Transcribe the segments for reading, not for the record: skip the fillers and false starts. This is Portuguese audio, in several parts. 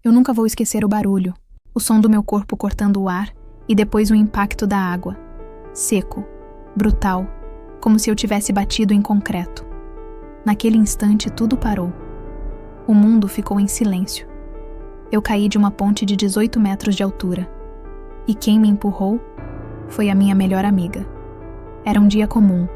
Eu nunca vou esquecer o barulho, o som do meu corpo cortando o ar e depois o impacto da água. Seco, brutal, como se eu tivesse batido em concreto. Naquele instante tudo parou. O mundo ficou em silêncio. Eu caí de uma ponte de 18 metros de altura. E quem me empurrou foi a minha melhor amiga. Era um dia comum.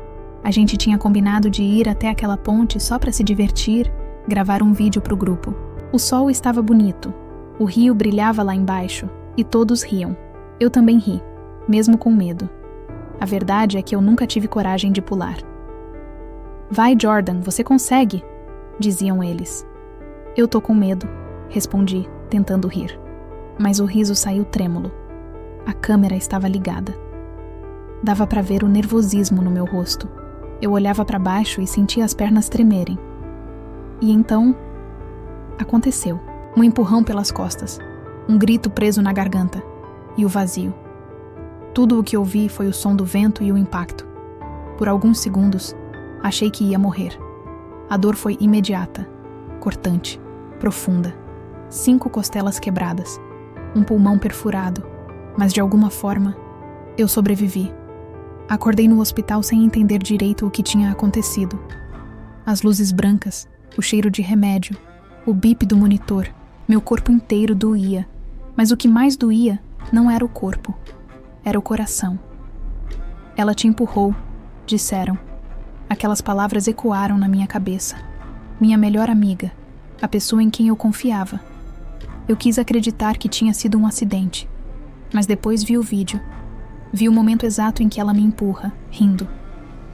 A gente tinha combinado de ir até aquela ponte só para se divertir, gravar um vídeo pro grupo. O sol estava bonito, o rio brilhava lá embaixo e todos riam. Eu também ri, mesmo com medo. A verdade é que eu nunca tive coragem de pular. Vai, Jordan, você consegue, diziam eles. Eu tô com medo, respondi, tentando rir. Mas o riso saiu trêmulo. A câmera estava ligada. Dava para ver o nervosismo no meu rosto. Eu olhava para baixo e sentia as pernas tremerem. E então, aconteceu. Um empurrão pelas costas, um grito preso na garganta e o vazio. Tudo o que ouvi foi o som do vento e o impacto. Por alguns segundos, achei que ia morrer. A dor foi imediata, cortante, profunda. 5 costelas quebradas, um pulmão perfurado, mas de alguma forma, eu sobrevivi. Acordei no hospital sem entender direito o que tinha acontecido. As luzes brancas, o cheiro de remédio, o bip do monitor, meu corpo inteiro doía. Mas o que mais doía não era o corpo, era o coração. Ela te empurrou, disseram. Aquelas palavras ecoaram na minha cabeça. Minha melhor amiga, a pessoa em quem eu confiava. Eu quis acreditar que tinha sido um acidente, mas depois vi o vídeo. Vi o momento exato em que ela me empurra, rindo.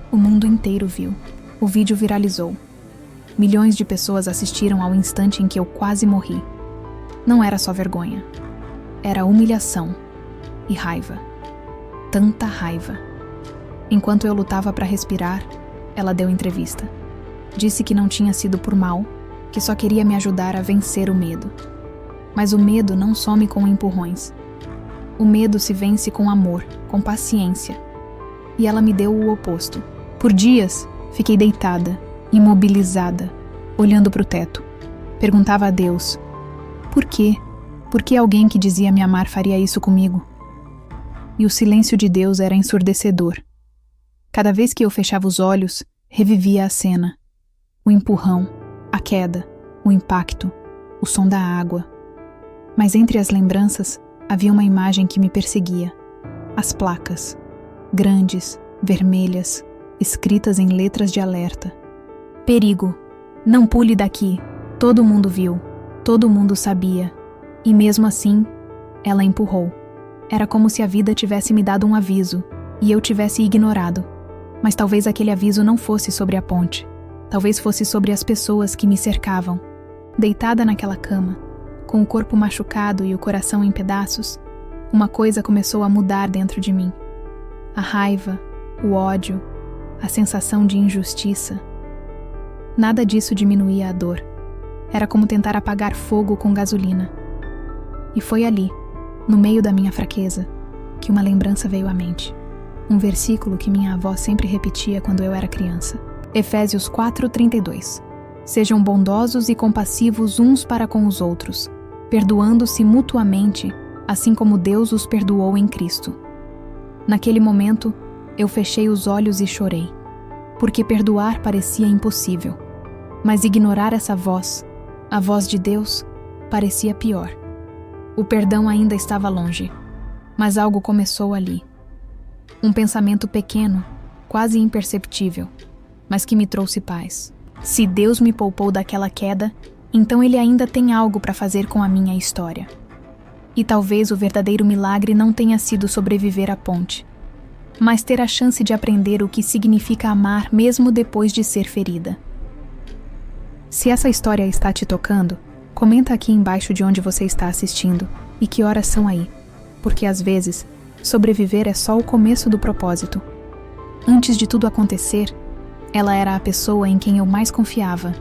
O mundo inteiro viu. O vídeo viralizou. Milhões de pessoas assistiram ao instante em que eu quase morri. Não era só vergonha. Era humilhação e raiva. Tanta raiva. Enquanto eu lutava para respirar, ela deu entrevista. Disse que não tinha sido por mal, que só queria me ajudar a vencer o medo. Mas o medo não some com empurrões. O medo se vence com amor, com paciência. E ela me deu o oposto. Por dias, fiquei deitada, imobilizada, olhando para o teto. Perguntava a Deus: por quê? Por que alguém que dizia me amar faria isso comigo? E o silêncio de Deus era ensurdecedor. Cada vez que eu fechava os olhos, revivia a cena. O empurrão, a queda, o impacto, o som da água. Mas entre as lembranças, havia uma imagem que me perseguia. As placas, grandes, vermelhas, escritas em letras de alerta. Perigo, não pule daqui. Todo mundo viu, todo mundo sabia. E mesmo assim, ela empurrou. Era como se a vida tivesse me dado um aviso, e eu tivesse ignorado. Mas talvez aquele aviso não fosse sobre a ponte. Talvez fosse sobre as pessoas que me cercavam. Deitada naquela cama, com o corpo machucado e o coração em pedaços, uma coisa começou a mudar dentro de mim. A raiva, o ódio, a sensação de injustiça. Nada disso diminuía a dor. Era como tentar apagar fogo com gasolina. E foi ali, no meio da minha fraqueza, que uma lembrança veio à mente. Um versículo que minha avó sempre repetia quando eu era criança. Efésios 4:32. Sejam bondosos e compassivos uns para com os outros, perdoando-se mutuamente, assim como Deus os perdoou em Cristo. Naquele momento, eu fechei os olhos e chorei, porque perdoar parecia impossível. Mas ignorar essa voz, a voz de Deus, parecia pior. O perdão ainda estava longe, mas algo começou ali. Um pensamento pequeno, quase imperceptível, mas que me trouxe paz. Se Deus me poupou daquela queda, então Ele ainda tem algo para fazer com a minha história. E talvez o verdadeiro milagre não tenha sido sobreviver à ponte, mas ter a chance de aprender o que significa amar mesmo depois de ser ferida. Se essa história está te tocando, comenta aqui embaixo de onde você está assistindo e que horas são aí, porque às vezes, sobreviver é só o começo do propósito. Antes de tudo acontecer, ela era a pessoa em quem eu mais confiava,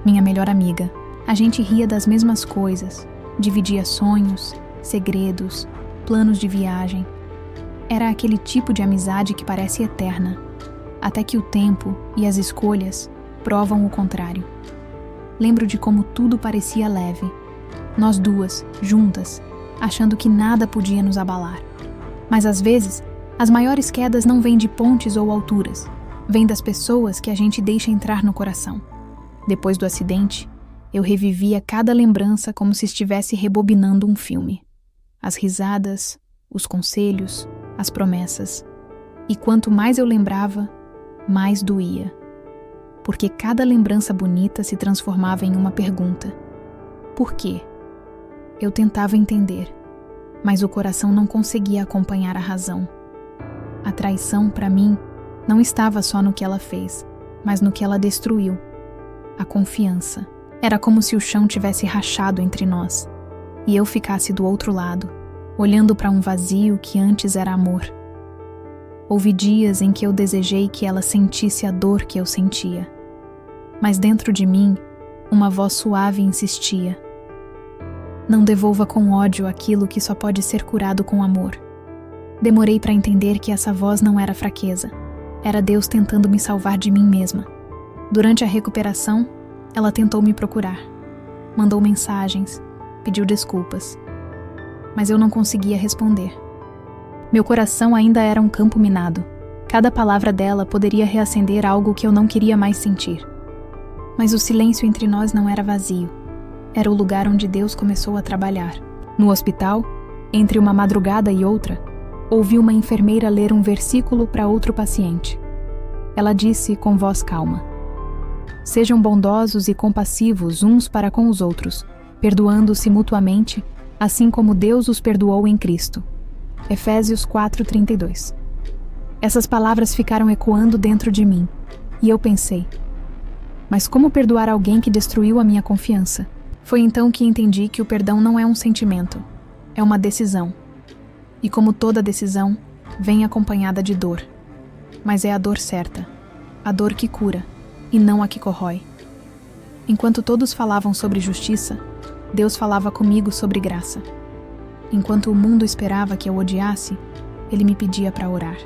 minha melhor amiga. A gente ria das mesmas coisas, dividia sonhos, segredos, planos de viagem. Era aquele tipo de amizade que parece eterna, até que o tempo e as escolhas provam o contrário. Lembro de como tudo parecia leve. nós duas, juntas, achando que nada podia nos abalar. Mas às vezes, as maiores quedas não vêm de pontes ou alturas, vêm das pessoas que a gente deixa entrar no coração. Depois do acidente, eu revivia cada lembrança como se estivesse rebobinando um filme. As risadas, os conselhos, as promessas. E quanto mais eu lembrava, mais doía. Porque cada lembrança bonita se transformava em uma pergunta. Por quê? Eu tentava entender, mas o coração não conseguia acompanhar a razão. A traição, para mim, não estava só no que ela fez, mas no que ela destruiu. A confiança. Era como se o chão tivesse rachado entre nós, e eu ficasse do outro lado, olhando para um vazio que antes era amor. Houve dias em que eu desejei que ela sentisse a dor que eu sentia. Mas dentro de mim, uma voz suave insistia. Não devolva com ódio aquilo que só pode ser curado com amor. Demorei para entender que essa voz não era fraqueza. Era Deus tentando me salvar de mim mesma. Durante a recuperação, ela tentou me procurar. Mandou mensagens, pediu desculpas. Mas eu não conseguia responder. Meu coração ainda era um campo minado. Cada palavra dela poderia reacender algo que eu não queria mais sentir. Mas o silêncio entre nós não era vazio. Era o lugar onde Deus começou a trabalhar. No hospital, entre uma madrugada e outra, ouvi uma enfermeira ler um versículo para outro paciente. Ela disse com voz calma: sejam bondosos e compassivos uns para com os outros, perdoando-se mutuamente, assim como Deus os perdoou em Cristo. Efésios 4:32. Essas palavras ficaram ecoando dentro de mim, e eu pensei: mas como perdoar alguém que destruiu a minha confiança? Foi então que entendi que o perdão não é um sentimento, é uma decisão. E como toda decisão, vem acompanhada de dor. Mas é a dor certa, a dor que cura, e não a que corrói. Enquanto todos falavam sobre justiça, Deus falava comigo sobre graça. Enquanto o mundo esperava que eu odiasse, Ele me pedia para orar.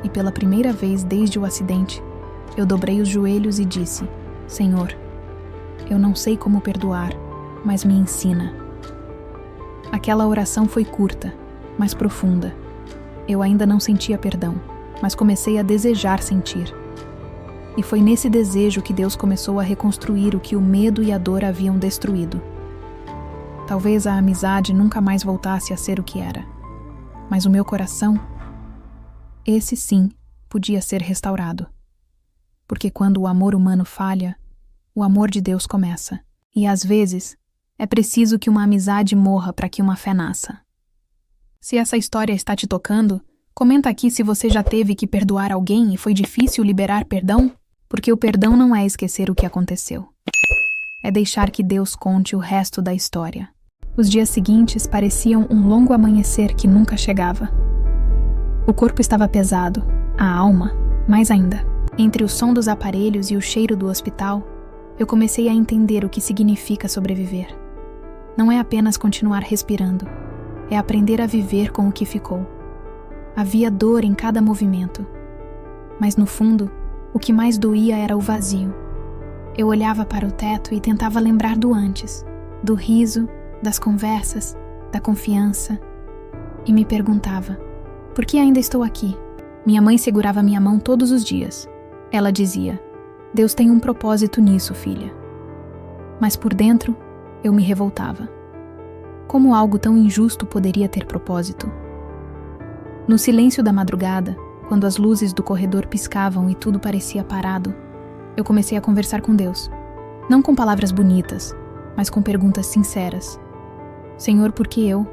E pela primeira vez desde o acidente, eu dobrei os joelhos e disse: Senhor, eu não sei como perdoar, mas me ensina. Aquela oração foi curta, mas profunda. Eu ainda não sentia perdão, mas comecei a desejar sentir. E foi nesse desejo que Deus começou a reconstruir o que o medo e a dor haviam destruído. Talvez a amizade nunca mais voltasse a ser o que era. Mas o meu coração, esse sim, podia ser restaurado. Porque quando o amor humano falha, o amor de Deus começa. E às vezes, é preciso que uma amizade morra para que uma fé nasça. Se essa história está te tocando, comenta aqui se você já teve que perdoar alguém e foi difícil liberar perdão, porque o perdão não é esquecer o que aconteceu. É deixar que Deus conte o resto da história. Os dias seguintes pareciam um longo amanhecer que nunca chegava. O corpo estava pesado, a alma, mais ainda. Entre o som dos aparelhos e o cheiro do hospital, eu comecei a entender o que significa sobreviver. Não é apenas continuar respirando, é aprender a viver com o que ficou. Havia dor em cada movimento, mas no fundo, o que mais doía era o vazio. Eu olhava para o teto e tentava lembrar do antes, do riso, das conversas, da confiança, e me perguntava: por que ainda estou aqui? Minha mãe segurava minha mão todos os dias. Ela dizia: Deus tem um propósito nisso, filha. Mas por dentro, eu me revoltava. Como algo tão injusto poderia ter propósito? No silêncio da madrugada, quando as luzes do corredor piscavam e tudo parecia parado, eu comecei a conversar com Deus. Não com palavras bonitas, mas com perguntas sinceras. Senhor, por que eu?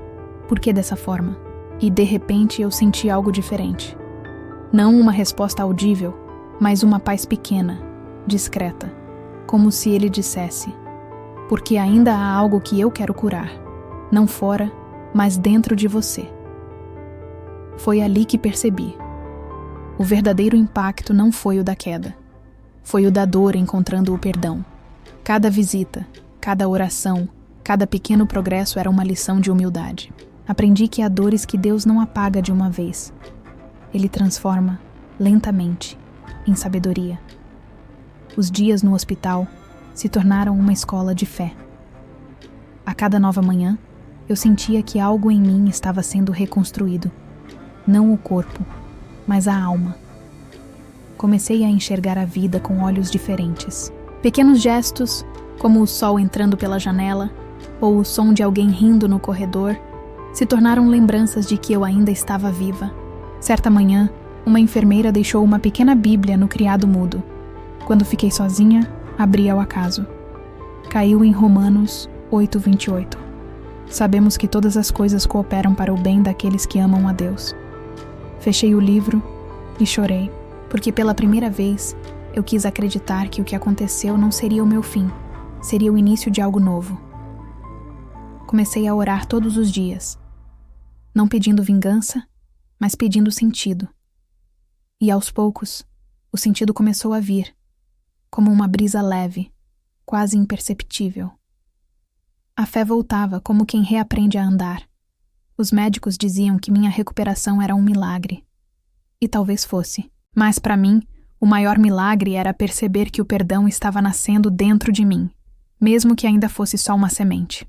Por que dessa forma? E de repente eu senti algo diferente. Não uma resposta audível, mas uma paz pequena, discreta, como se ele dissesse: porque ainda há algo que eu quero curar, não fora, mas dentro de você. Foi ali que percebi. O verdadeiro impacto não foi o da queda. Foi o da dor encontrando o perdão. Cada visita, cada oração, cada pequeno progresso era uma lição de humildade. Aprendi que há dores que Deus não apaga de uma vez. Ele transforma, lentamente, em sabedoria. Os dias no hospital se tornaram uma escola de fé. A cada nova manhã, eu sentia que algo em mim estava sendo reconstruído. Não o corpo, mas a alma. Comecei a enxergar a vida com olhos diferentes. Pequenos gestos, como o sol entrando pela janela, ou o som de alguém rindo no corredor, se tornaram lembranças de que eu ainda estava viva. Certa manhã, uma enfermeira deixou uma pequena Bíblia no criado mudo. Quando fiquei sozinha, abri ao acaso. Caiu em Romanos 8:28. Sabemos que todas as coisas cooperam para o bem daqueles que amam a Deus. Fechei o livro e chorei, porque pela primeira vez eu quis acreditar que o que aconteceu não seria o meu fim, seria o início de algo novo. Comecei a orar todos os dias, não pedindo vingança, mas pedindo sentido. E aos poucos, o sentido começou a vir, como uma brisa leve, quase imperceptível. A fé voltava como quem reaprende a andar. Os médicos diziam que minha recuperação era um milagre. E talvez fosse. Mas para mim, o maior milagre era perceber que o perdão estava nascendo dentro de mim, mesmo que ainda fosse só uma semente.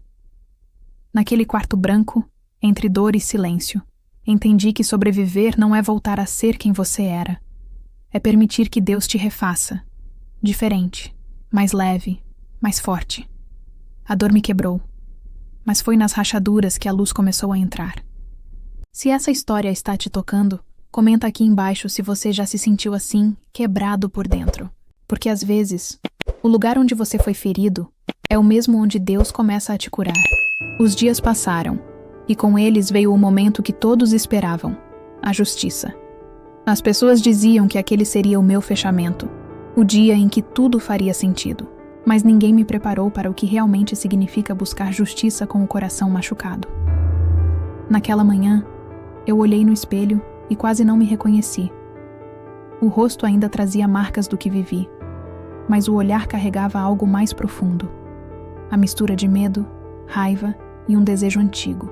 Naquele quarto branco, entre dor e silêncio, entendi que sobreviver não é voltar a ser quem você era. É permitir que Deus te refaça. Diferente, mais leve, mais forte. A dor me quebrou, mas foi nas rachaduras que a luz começou a entrar. Se essa história está te tocando, comenta aqui embaixo se você já se sentiu assim, quebrado por dentro. Porque às vezes, o lugar onde você foi ferido é o mesmo onde Deus começa a te curar. Os dias passaram, e com eles veio o momento que todos esperavam, a justiça. As pessoas diziam que aquele seria o meu fechamento, o dia em que tudo faria sentido. Mas ninguém me preparou para o que realmente significa buscar justiça com o coração machucado. Naquela manhã, eu olhei no espelho e quase não me reconheci. O rosto ainda trazia marcas do que vivi, mas o olhar carregava algo mais profundo. A mistura de medo, raiva e um desejo antigo,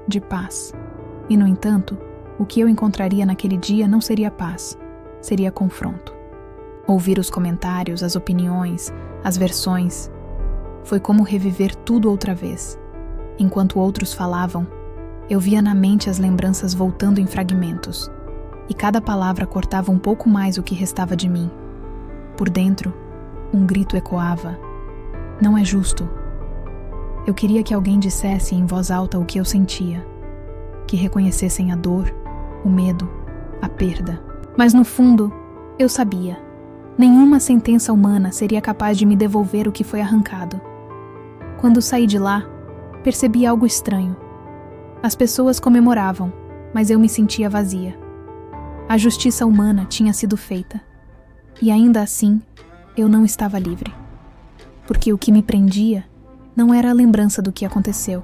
de paz. E, no entanto, o que eu encontraria naquele dia não seria paz, seria confronto. Ouvir os comentários, as opiniões, as versões. Foi como reviver tudo outra vez. Enquanto outros falavam, eu via na mente as lembranças voltando em fragmentos, e cada palavra cortava um pouco mais o que restava de mim. Por dentro, um grito ecoava: não é justo. Eu queria que alguém dissesse em voz alta o que eu sentia, que reconhecessem a dor, o medo, a perda. Mas no fundo, eu sabia. Nenhuma sentença humana seria capaz de me devolver o que foi arrancado. Quando saí de lá, percebi algo estranho. As pessoas comemoravam, mas eu me sentia vazia. A justiça humana tinha sido feita. E ainda assim, eu não estava livre. Porque o que me prendia não era a lembrança do que aconteceu.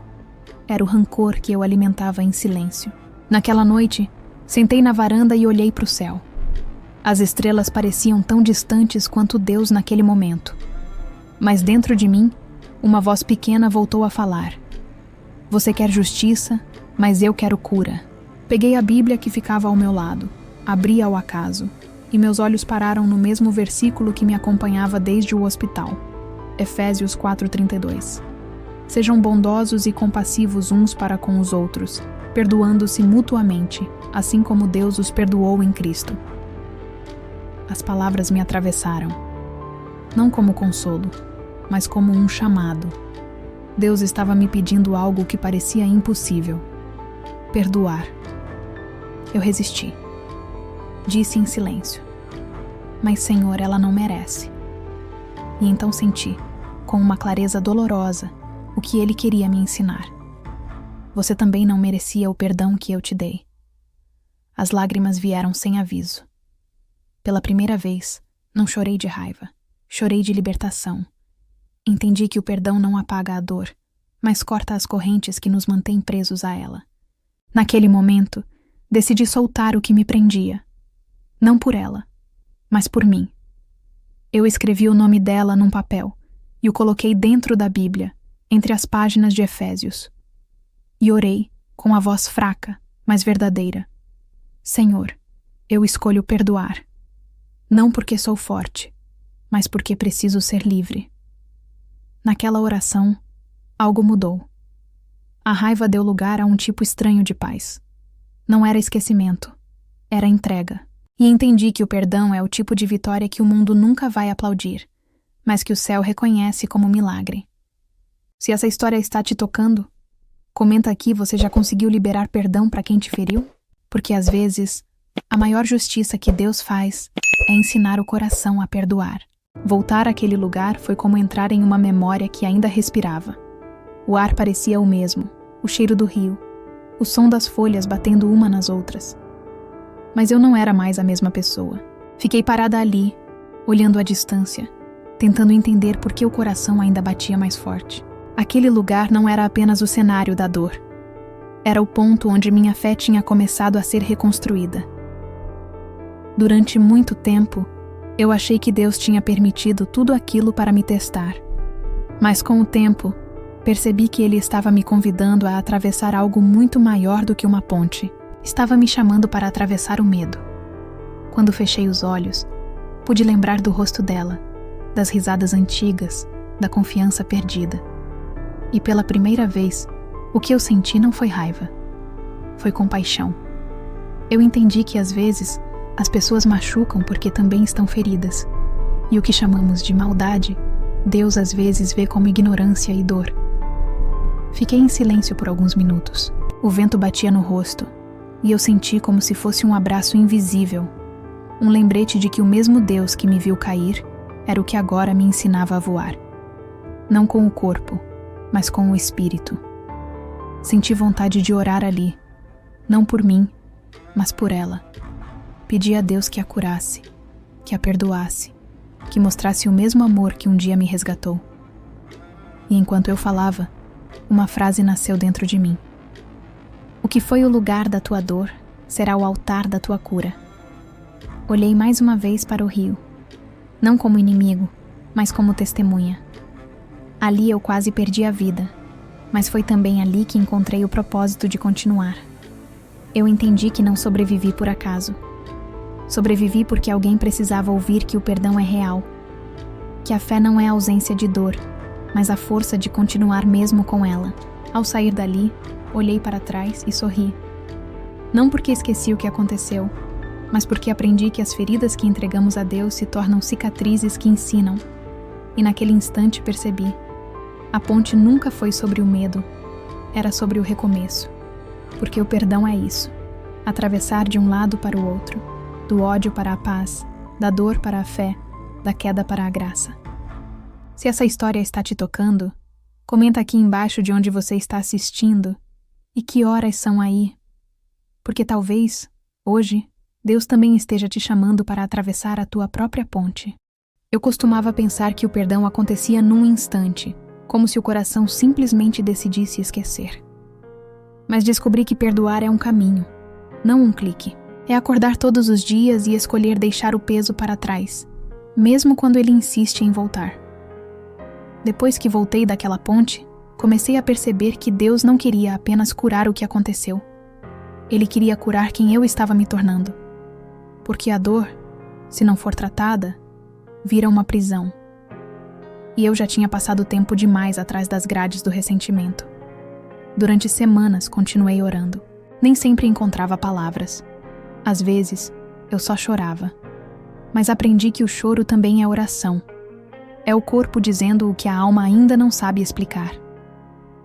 Era o rancor que eu alimentava em silêncio. Naquela noite, sentei na varanda e olhei para o céu. As estrelas pareciam tão distantes quanto Deus naquele momento. Mas dentro de mim, uma voz pequena voltou a falar. Você quer justiça, mas eu quero cura. Peguei a Bíblia que ficava ao meu lado, abri ao acaso, e meus olhos pararam no mesmo versículo que me acompanhava desde o hospital. Efésios 4:32. Sejam bondosos e compassivos uns para com os outros, perdoando-se mutuamente, assim como Deus os perdoou em Cristo. As palavras me atravessaram, não como consolo, mas como um chamado. Deus estava me pedindo algo que parecia impossível: perdoar. Eu resisti. Disse em silêncio: mas, Senhor, ela não merece. E então senti, com uma clareza dolorosa, o que Ele queria me ensinar. Você também não merecia o perdão que eu te dei. As lágrimas vieram sem aviso. Pela primeira vez, não chorei de raiva, chorei de libertação. Entendi que o perdão não apaga a dor, mas corta as correntes que nos mantêm presos a ela. Naquele momento, decidi soltar o que me prendia. Não por ela, mas por mim. Eu escrevi o nome dela num papel e o coloquei dentro da Bíblia, entre as páginas de Efésios. E orei, com a voz fraca, mas verdadeira: Senhor, eu escolho perdoar. Não porque sou forte, mas porque preciso ser livre. Naquela oração, algo mudou. A raiva deu lugar a um tipo estranho de paz. Não era esquecimento, era entrega. E entendi que o perdão é o tipo de vitória que o mundo nunca vai aplaudir, mas que o céu reconhece como milagre. Se essa história está te tocando, comenta aqui: você já conseguiu liberar perdão para quem te feriu? Porque às vezes, a maior justiça que Deus faz é ensinar o coração a perdoar. Voltar àquele lugar foi como entrar em uma memória que ainda respirava. O ar parecia o mesmo, o cheiro do rio, o som das folhas batendo uma nas outras. Mas eu não era mais a mesma pessoa. Fiquei parada ali, olhando à distância, tentando entender por que o coração ainda batia mais forte. Aquele lugar não era apenas o cenário da dor. Era o ponto onde minha fé tinha começado a ser reconstruída. Durante muito tempo, eu achei que Deus tinha permitido tudo aquilo para me testar. Mas com o tempo, percebi que Ele estava me convidando a atravessar algo muito maior do que uma ponte. Estava me chamando para atravessar o medo. Quando fechei os olhos, pude lembrar do rosto dela, das risadas antigas, da confiança perdida. E pela primeira vez, o que eu senti não foi raiva, foi compaixão. Eu entendi que às vezes as pessoas machucam porque também estão feridas. E o que chamamos de maldade, Deus às vezes vê como ignorância e dor. Fiquei em silêncio por alguns minutos. O vento batia no rosto, e eu senti como se fosse um abraço invisível, um lembrete de que o mesmo Deus que me viu cair era o que agora me ensinava a voar. Não com o corpo, mas com o espírito. Senti vontade de orar ali, não por mim, mas por ela. Pedi a Deus que a curasse, que a perdoasse, que mostrasse o mesmo amor que um dia me resgatou. E enquanto eu falava, uma frase nasceu dentro de mim. O que foi o lugar da tua dor será o altar da tua cura. Olhei mais uma vez para o rio, não como inimigo, mas como testemunha. Ali eu quase perdi a vida, mas foi também ali que encontrei o propósito de continuar. Eu entendi que não sobrevivi por acaso. Sobrevivi porque alguém precisava ouvir que o perdão é real, que a fé não é ausência de dor, mas a força de continuar mesmo com ela. Ao sair dali, olhei para trás e sorri. Não porque esqueci o que aconteceu, mas porque aprendi que as feridas que entregamos a Deus se tornam cicatrizes que ensinam. E naquele instante percebi: a ponte nunca foi sobre o medo, era sobre o recomeço. Porque o perdão é isso: atravessar de um lado para o outro, do ódio para a paz, da dor para a fé, da queda para a graça. Se essa história está te tocando, comenta aqui embaixo de onde você está assistindo e que horas são aí. Porque talvez, hoje, Deus também esteja te chamando para atravessar a tua própria ponte. Eu costumava pensar que o perdão acontecia num instante, como se o coração simplesmente decidisse esquecer. Mas descobri que perdoar é um caminho, não um clique. É acordar todos os dias e escolher deixar o peso para trás, mesmo quando ele insiste em voltar. Depois que voltei daquela ponte, comecei a perceber que Deus não queria apenas curar o que aconteceu. Ele queria curar quem eu estava me tornando. Porque a dor, se não for tratada, vira uma prisão. E eu já tinha passado tempo demais atrás das grades do ressentimento. Durante semanas continuei orando. Nem sempre encontrava palavras. Às vezes, eu só chorava. Mas aprendi que o choro também é oração. É o corpo dizendo o que a alma ainda não sabe explicar.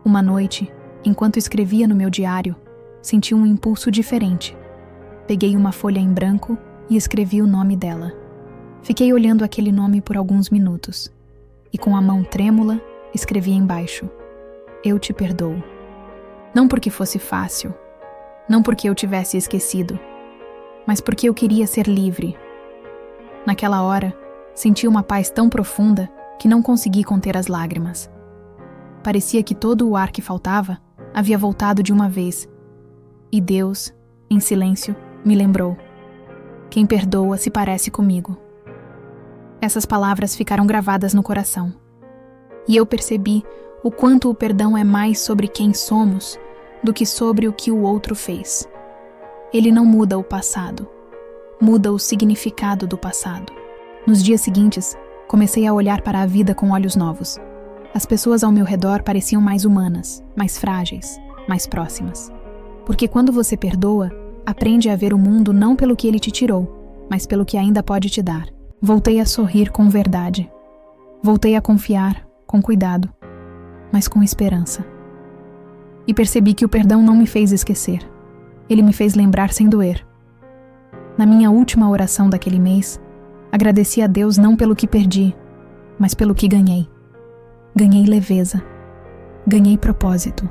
Uma noite, enquanto escrevia no meu diário, senti um impulso diferente. Peguei uma folha em branco e escrevi o nome dela. Fiquei olhando aquele nome por alguns minutos. E com a mão trêmula, escrevi embaixo: Eu te perdoo. Não porque fosse fácil, não porque eu tivesse esquecido, mas porque eu queria ser livre. Naquela hora, senti uma paz tão profunda que não consegui conter as lágrimas. Parecia que todo o ar que faltava havia voltado de uma vez. E Deus, em silêncio, me lembrou: Quem perdoa se parece comigo. Essas palavras ficaram gravadas no coração. E eu percebi o quanto o perdão é mais sobre quem somos do que sobre o que o outro fez. Ele não muda o passado, muda o significado do passado. Nos dias seguintes, comecei a olhar para a vida com olhos novos. As pessoas ao meu redor pareciam mais humanas, mais frágeis, mais próximas. Porque quando você perdoa, aprende a ver o mundo não pelo que ele te tirou, mas pelo que ainda pode te dar. Voltei a sorrir com verdade. Voltei a confiar, com cuidado, mas com esperança. E percebi que o perdão não me fez esquecer. Ele me fez lembrar sem doer. Na minha última oração daquele mês, agradeci a Deus não pelo que perdi, mas pelo que ganhei. Ganhei leveza. Ganhei propósito.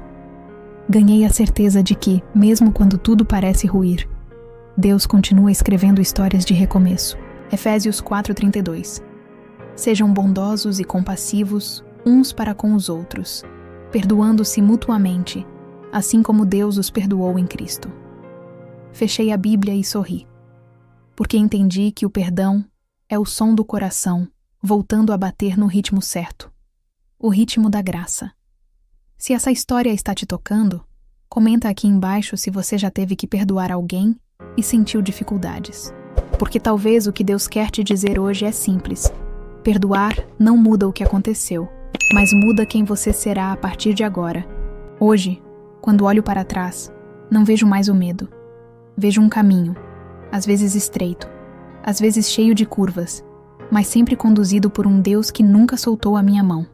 Ganhei a certeza de que, mesmo quando tudo parece ruir, Deus continua escrevendo histórias de recomeço. Efésios 4:32. Sejam bondosos e compassivos uns para com os outros, perdoando-se mutuamente, assim como Deus os perdoou em Cristo. Fechei a Bíblia e sorri, porque entendi que o perdão é o som do coração voltando a bater no ritmo certo, o ritmo da graça. Se essa história está te tocando, comenta aqui embaixo se você já teve que perdoar alguém e sentiu dificuldades. Porque talvez o que Deus quer te dizer hoje é simples. Perdoar não muda o que aconteceu, mas muda quem você será a partir de agora. Hoje, quando olho para trás, não vejo mais o medo. Vejo um caminho, às vezes estreito, às vezes cheio de curvas, mas sempre conduzido por um Deus que nunca soltou a minha mão.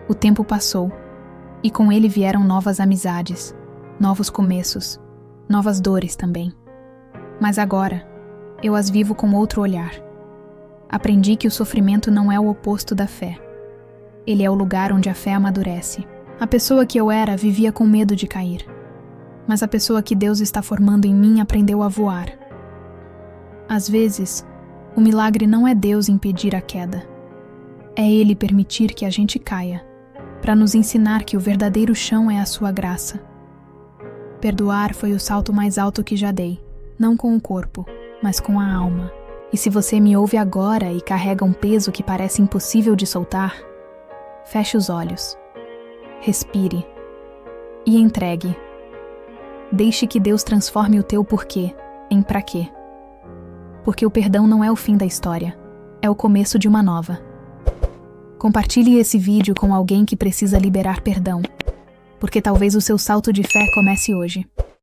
O tempo passou, e com ele vieram novas amizades, novos começos, novas dores também. Mas agora, eu as vivo com outro olhar. Aprendi que o sofrimento não é o oposto da fé. Ele é o lugar onde a fé amadurece. A pessoa que eu era vivia com medo de cair. Mas a pessoa que Deus está formando em mim aprendeu a voar. Às vezes, o milagre não é Deus impedir a queda. É Ele permitir que a gente caia, para nos ensinar que o verdadeiro chão é a sua graça. Perdoar foi o salto mais alto que já dei, não com o corpo, mas com a alma. E se você me ouve agora e carrega um peso que parece impossível de soltar, feche os olhos, respire e entregue. Deixe que Deus transforme o teu porquê em pra quê. Porque o perdão não é o fim da história, é o começo de uma nova. Compartilhe esse vídeo com alguém que precisa liberar perdão, porque talvez o seu salto de fé comece hoje.